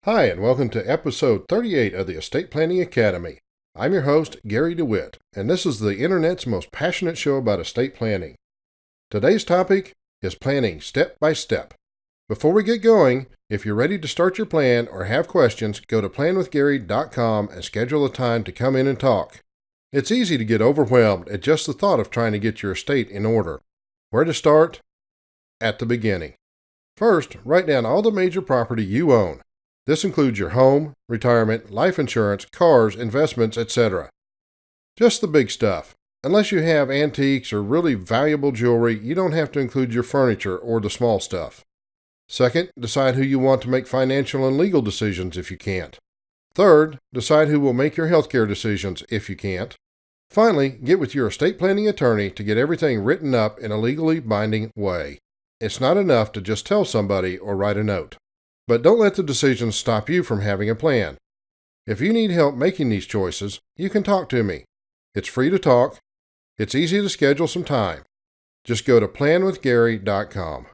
Hi, and welcome to episode 38 of the Estate Planning Academy. I'm your host, Gary DeWitt, and this is the internet's most passionate show about estate planning. Today's topic is planning step by step. Before we get going, if you're ready to start your plan or have questions, go to planwithgary.com and schedule a time to come in and talk. It's easy to get overwhelmed at just the thought of trying to get your estate in order. Where to start? At the beginning. First, write down all the major property you own. This includes your home, retirement, life insurance, cars, investments, etc. Just the big stuff. Unless you have antiques or really valuable jewelry, you don't have to include your furniture or the small stuff. Second, decide who you want to make financial and legal decisions if you can't. Third, decide who will make your healthcare decisions if you can't. Finally, get with your estate planning attorney to get everything written up in a legally binding way. It's not enough to just tell somebody or write a note. But don't let the decisions stop you from having a plan. If you need help making these choices, you can talk to me. It's free to talk. It's easy to schedule some time. Just go to planwithgary.com.